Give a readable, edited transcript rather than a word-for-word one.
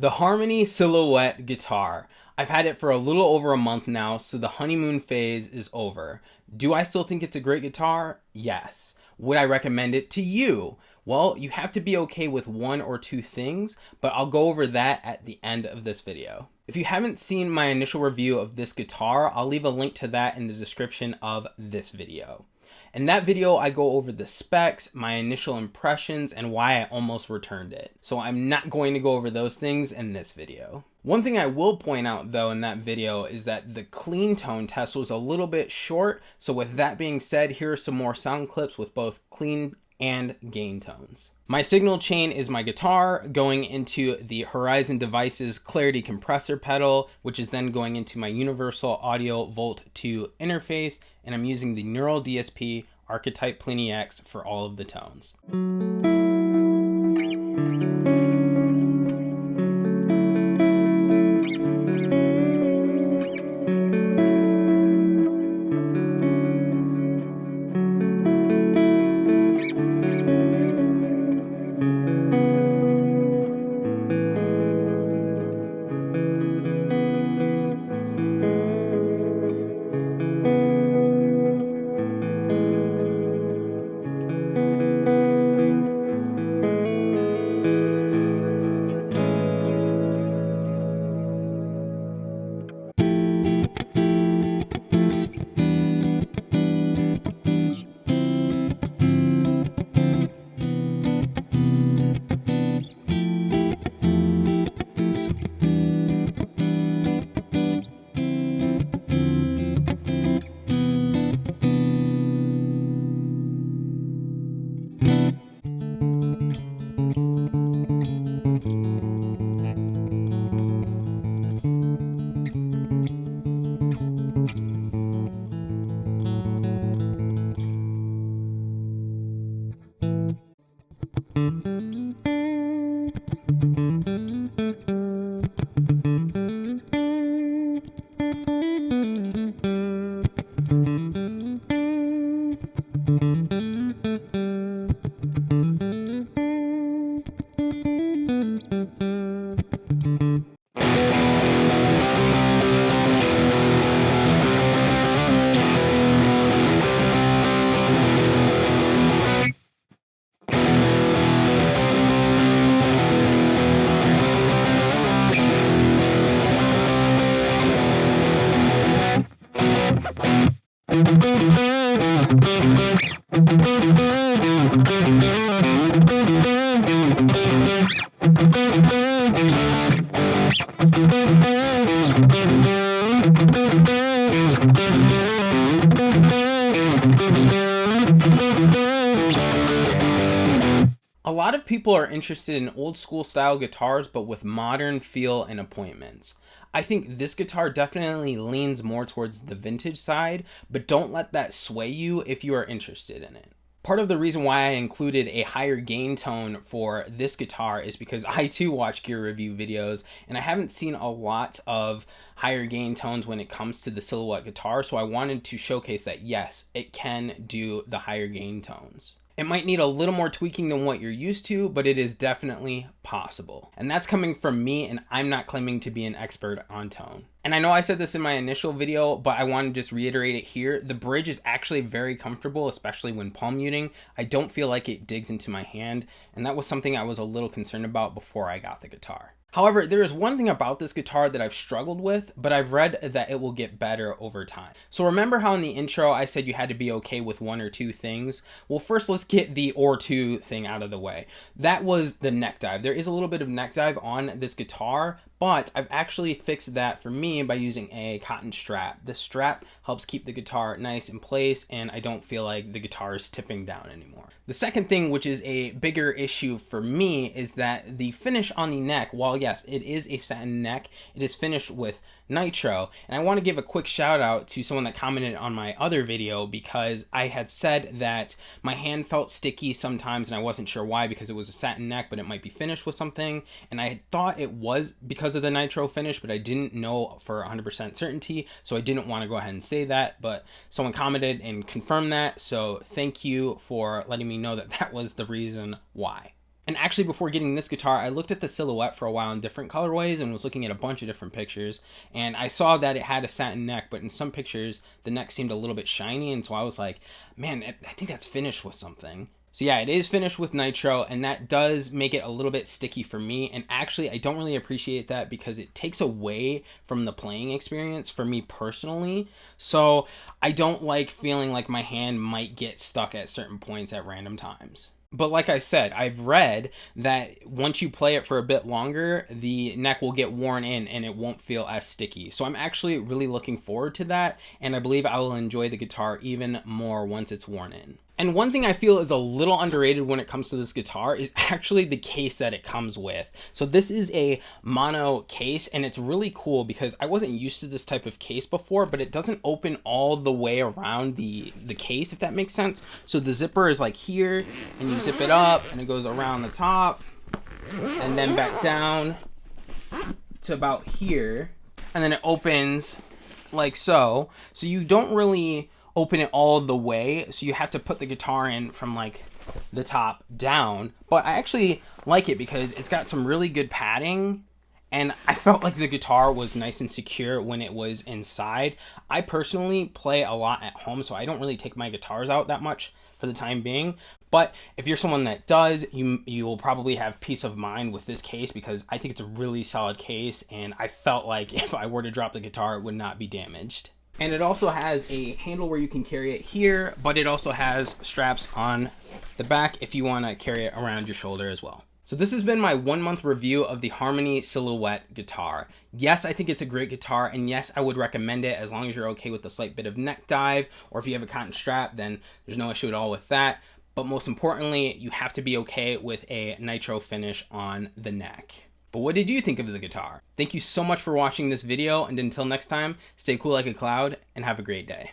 The Harmony Silhouette guitar. I've had it for a little over a month now, so the honeymoon phase is over. Do I still think it's a great guitar? Yes. Would I recommend it to you? Well, you have to be okay with one or two things, but I'll go over that at the end of this video. If you haven't seen my initial review of this guitar, I'll leave a link to that in the description of this video. In that video, I go over the specs, my initial impressions, and why I almost returned it. So I'm not going to go over those things in this video. One thing I will point out though in that video is that the clean tone test was a little bit short. So with that being said, here are some more sound clips with both clean and gain tones. My signal chain is my guitar going into the Horizon Devices Clarity compressor pedal, which is then going into my Universal Audio Volt 2 interface, and I'm using the Neural DSP Archetype Plini X for all of the tones. A lot of people are interested in old school style guitars, but with modern feel and appointments. I think this guitar definitely leans more towards the vintage side, but don't let that sway you if you are interested in it. Part of the reason why I included a higher gain tone for this guitar is because I too watch gear review videos, and I haven't seen a lot of higher gain tones when it comes to the Silhouette guitar, so I wanted to showcase that yes, it can do the higher gain tones. It might need a little more tweaking than what you're used to, but it is definitely possible. And that's coming from me, and I'm not claiming to be an expert on tone. And I know I said this in my initial video, but I want to just reiterate it here. The bridge is actually very comfortable, especially when palm muting. I don't feel like it digs into my hand, and that was something I was a little concerned about before I got the guitar. However, there is one thing about this guitar that I've struggled with, but I've read that it will get better over time. So remember how in the intro I said you had to be okay with one or two things? Well, first let's get the or two thing out of the way. That was the neck dive. There is a little bit of neck dive on this guitar, but I've actually fixed that for me by using a cotton strap. This strap helps keep the guitar nice in place, and I don't feel like the guitar is tipping down anymore. The second thing, which is a bigger issue for me, is that the finish on the neck, while yes, it is a satin neck, it is finished with nitro. And I want to give a quick shout out to someone that commented on my other video, because I had said that my hand felt sticky sometimes and I wasn't sure why, because it was a satin neck, but it might be finished with something. And I thought it was because of the nitro finish, but I didn't know for 100% certainty, so I didn't want to go ahead and say that. But someone commented and confirmed that, so thank you for letting me know that that was the reason why. And actually, before getting this guitar, I looked at the silhouette for a while in different colorways and was looking at a bunch of different pictures. And I saw that it had a satin neck, but in some pictures, the neck seemed a little bit shiny. And so I was like, man, I think that's finished with something. So yeah, it is finished with nitro, and that does make it a little bit sticky for me. And actually, I don't really appreciate that because it takes away from the playing experience for me personally. So I don't like feeling like my hand might get stuck at certain points at random times. But like I said, I've read that once you play it for a bit longer, the neck will get worn in and it won't feel as sticky. So I'm actually really looking forward to that, and I believe I will enjoy the guitar even more once it's worn in. And one thing I feel is a little underrated when it comes to this guitar is actually the case that it comes with. So this is a mono case, and it's really cool because I wasn't used to this type of case before, but it doesn't open all the way around the case, if that makes sense. So the zipper is like here, and you zip it up, and it goes around the top, and then back down to about here, and then it opens like so. So you don't really open it all the way, so you have to put the guitar in from like the top down. But I actually like it because it's got some really good padding, and I felt like the guitar was nice and secure when it was inside. I personally play a lot at home, so I don't really take my guitars out that much for the time being. But if you're someone that does, you will probably have peace of mind with this case, because I think it's a really solid case, and I felt like if I were to drop the guitar, it would not be damaged. And it also has a handle where you can carry it here, but it also has straps on the back if you want to carry it around your shoulder as well. So this has been my 1 month review of the Harmony Silhouette guitar. Yes, I think it's a great guitar, and yes, I would recommend it as long as you're okay with the slight bit of neck dive, or if you have a cotton strap, then there's no issue at all with that. But most importantly, you have to be okay with a nitro finish on the neck. But what did you think of the guitar? Thank you so much for watching this video, and until next time, stay cool like a cloud and have a great day.